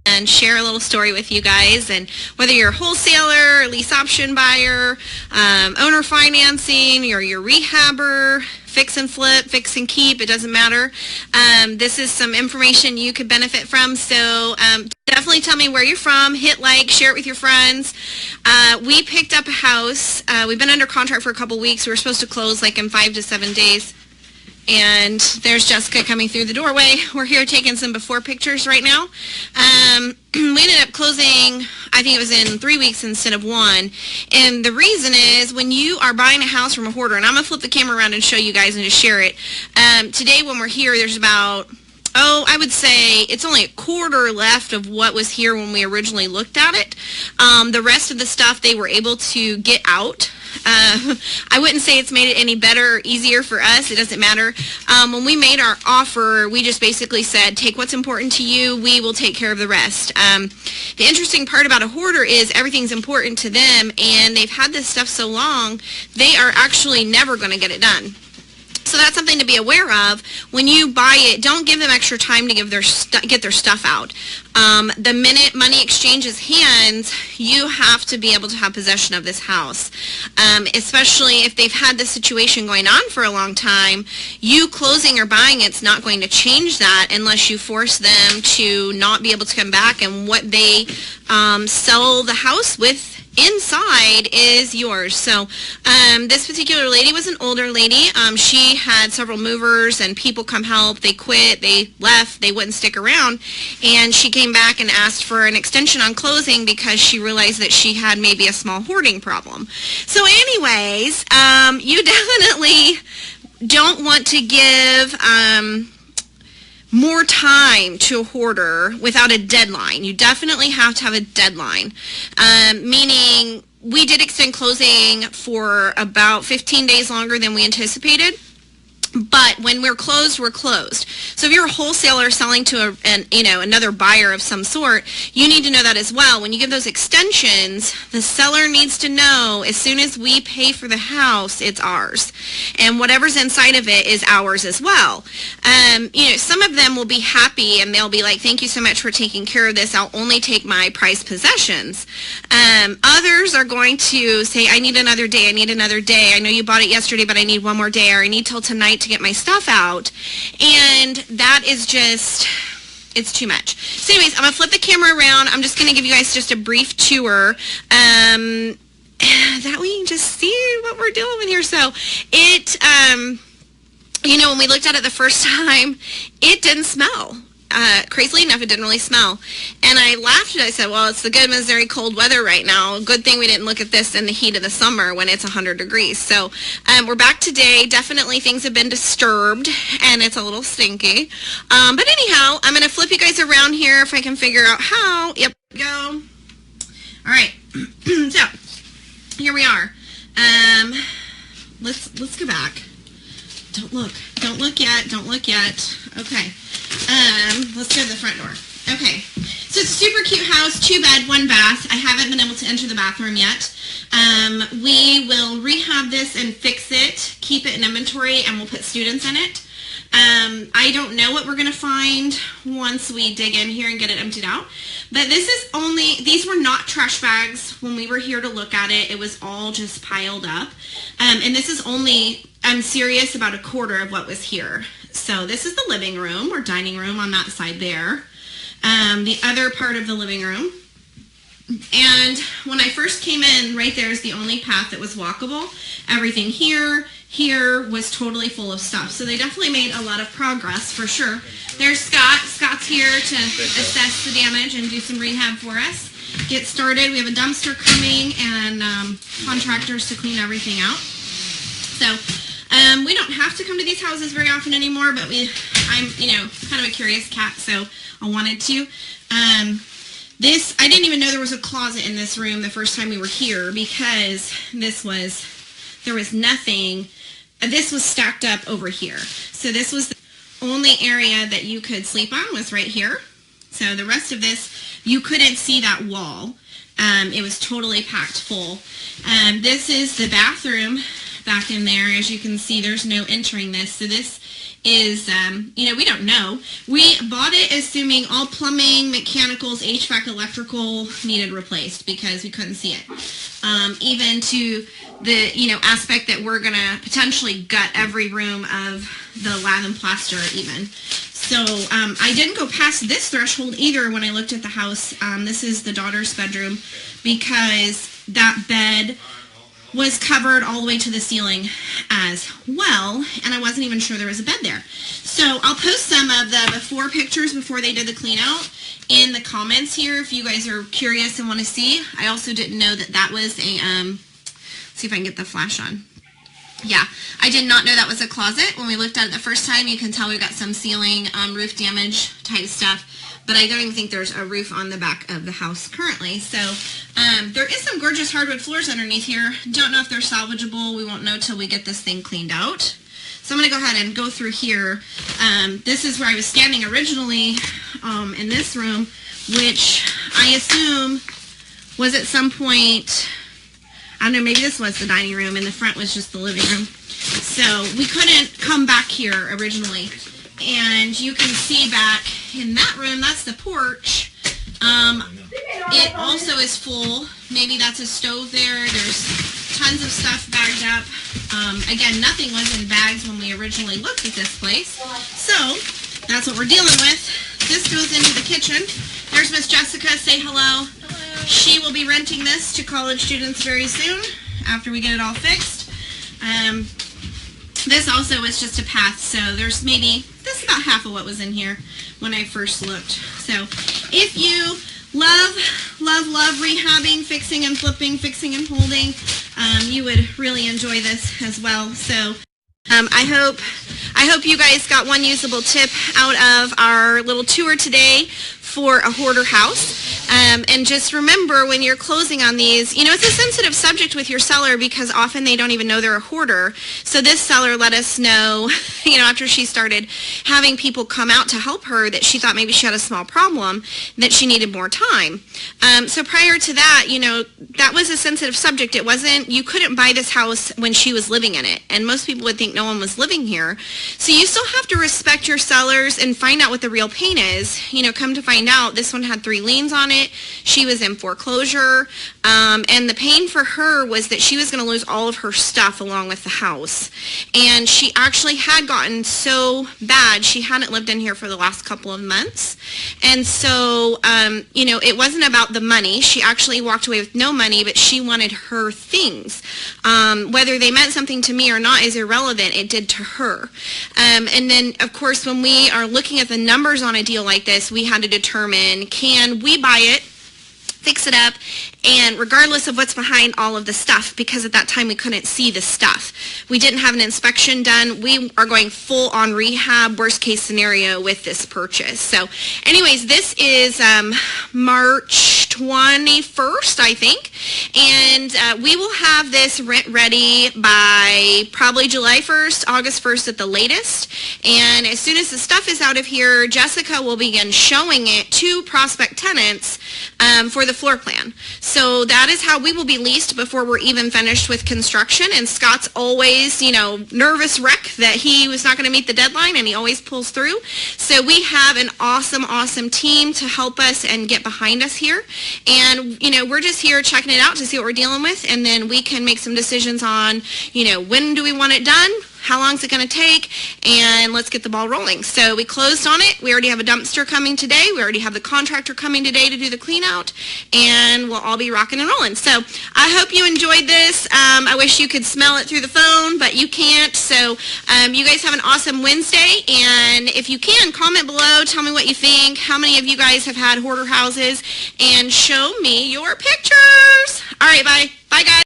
and share a little story with you guys. And whether you're a wholesaler, lease option buyer, owner financing, or your rehabber, fix and flip, fix and keep, it doesn't matter. This is some information you could benefit from. So definitely tell me where you're from, hit like, share it with your friends. We picked up a house. We've been under contract for a couple weeks. We were supposed to close like in 5 to 7 days. And there's Jessica coming through the doorway. We're here taking some before pictures right now. We ended up closing, I think it was in 3 weeks instead of 1. And the reason is when you are buying a house from a hoarder, and I'm going to flip the camera around and show you guys and just share it. Today when we're here, there's about, I would say it's only a quarter left of what was here when we originally looked at it. The rest of the stuff they were able to get out. I wouldn't say it's made it any better or easier for us. It doesn't matter. When we made our offer, we just basically said, take what's important to you. We will take care of the rest. The interesting part about a hoarder is everything's important to them, and they've had this stuff so long, they are actually never going to get it done. So that's something to be aware of. When you buy it, don't give them extra time to get their stuff out. The minute money exchanges hands, you have to be able to have possession of this house. Especially if they've had this situation going on for a long time, you closing or buying it's not going to change that unless you force them to not be able to come back, and what they sell the house with inside is yours. So this particular lady was an older lady. She had several movers and people come help. They quit, they left, they wouldn't stick around, and she came back and asked for an extension on closing because she realized that she had maybe a small hoarding problem. So anyways, you definitely don't want to give more time to a hoarder without a deadline. You definitely have to have a deadline, meaning we did extend closing for about 15 days longer than we anticipated. But when we're closed, we're closed. So if you're a wholesaler selling to another buyer of some sort, you need to know that as well. When you give those extensions, the seller needs to know as soon as we pay for the house, it's ours. And whatever's inside of it is ours as well. Some of them will be happy and they'll be like, thank you so much for taking care of this. I'll only take my prized possessions. Others are going to say, I need another day. I need another day. I know you bought it yesterday, but I need one more day, or I need till tonight to get my stuff out. And that is just, it's too much. So anyways, I'm going to flip the camera around. I'm just going to give you guys just a brief tour. That way you can just see what we're dealing with here. So it, when we looked at it the first time, it didn't smell. Crazily enough, it didn't really smell. And I laughed and I said, well, it's the good Missouri cold weather right now. Good thing we didn't look at this in the heat of the summer when it's 100 degrees. So we're back today. Definitely things have been disturbed and it's a little stinky. But anyhow, I'm going to flip you guys around here if I can figure out how. Yep, go. All right. So here we are. Let's go back. Don't look. Don't look yet. Don't look yet. Okay. Let's go to the front door. Okay. So it's a super cute house, 2 bed, 1 bath. I haven't been able to enter the bathroom yet. We will rehab this and fix it, keep it in inventory, and we'll put students in it. I don't know what we're going to find once we dig in here and get it emptied out. But this is only, these were not trash bags when we were here to look at it. It was all just piled up. And this is only, I'm serious, about a quarter of what was here. So this is the living room or dining room on that side there. The other part of the living room. And when I first came in, right there is the only path that was walkable. Everything here was totally full of stuff. So they definitely made a lot of progress for sure. There's Scott. Scott's here to assess the damage and do some rehab for us. Get started. We have a dumpster coming and contractors to clean everything out. So we don't have to come to these houses very often anymore, but I'm kind of a curious cat, so I wanted to. I didn't even know there was a closet in this room the first time we were here because there was nothing. This was stacked up over here. So this was the only area that you could sleep on was right here. So the rest of this, you couldn't see that wall. It was totally packed full. This is the bathroom back in there. As you can see, there's no entering this. So this is, we don't know. We bought it assuming all plumbing, mechanicals, HVAC, electrical needed replaced because we couldn't see it. Even to the, aspect that we're going to potentially gut every room of the lath and plaster even. So I didn't go past this threshold either when I looked at the house. This is the daughter's bedroom because that bed was covered all the way to the ceiling as well, and I wasn't even sure there was a bed there. So I'll post some of the before pictures before they did the clean out in the comments here if you guys are curious and want to see. I also didn't know that that was a, see if I can get the flash on. Yeah, I did not know that was a closet. When we looked at it the first time, you can tell we got some ceiling, roof damage type stuff. But I don't even think there's a roof on the back of the house currently. So there is some gorgeous hardwood floors underneath here. Don't know if they're salvageable. We won't know till we get this thing cleaned out. So I'm going to go ahead and go through here. This is where I was standing originally in this room, which I assume was at some point, I don't know, maybe this was the dining room and the front was just the living room. So we couldn't come back here originally. And you can see back in that room, that's the porch. It also is full. Maybe that's a stove there. There's tons of stuff bagged up. Again, nothing was in bags when we originally looked at this place. So that's what we're dealing with. This goes into the kitchen. There's Miss Jessica. Say hello. Hello. She will be renting this to college students very soon after we get it all fixed. This also is just a path, so there's maybe, this is about half of what was in here when I first looked. So if you love rehabbing, fixing and flipping, fixing and holding, you would really enjoy this as well. So I hope you guys got one usable tip out of our little tour today for a hoarder house. And just remember when you're closing on these, it's a sensitive subject with your seller because often they don't even know they're a hoarder. So this seller let us know, after she started having people come out to help her that she thought maybe she had a small problem, that she needed more time. So prior to that, that was a sensitive subject. It wasn't, you couldn't buy this house when she was living in it. And most people would think no one was living here. So you still have to respect your sellers and find out what the real pain is. Come to find out, this one had 3 liens on it. She was in foreclosure, and the pain for her was that she was going to lose all of her stuff along with the house. And she actually had gotten so bad, she hadn't lived in here for the last couple of months. And so, it wasn't about the money. She actually walked away with no money, but she wanted her things. Whether they meant something to me or not is irrelevant. It did to her. And then, of course, when we are looking at the numbers on a deal like this, we had to determine, can we buy it, fix it up, and regardless of what's behind all of the stuff, because at that time we couldn't see the stuff. We didn't have an inspection done. We are going full on rehab, worst case scenario with this purchase. So anyways, this is March 21st, I think, and we will have this rent ready by probably July 1st, August 1st at the latest. And as soon as the stuff is out of here, Jessica will begin showing it to prospect tenants for the floor plan. So that is how we will be leased before we're even finished with construction. And Scott's always, nervous wreck that he was not going to meet the deadline, and he always pulls through. So we have an awesome team to help us and get behind us here. And, we're just here checking it out to see what we're dealing with, and then we can make some decisions on, when do we want it done? How long is it going to take? And let's get the ball rolling. So we closed on it. We already have a dumpster coming today. We already have the contractor coming today to do the clean out. And we'll all be rocking and rolling. So I hope you enjoyed this. I wish you could smell it through the phone, but you can't. So you guys have an awesome Wednesday. And if you can, comment below. Tell me what you think. How many of you guys have had hoarder houses? And show me your pictures. All right, bye. Bye, guys.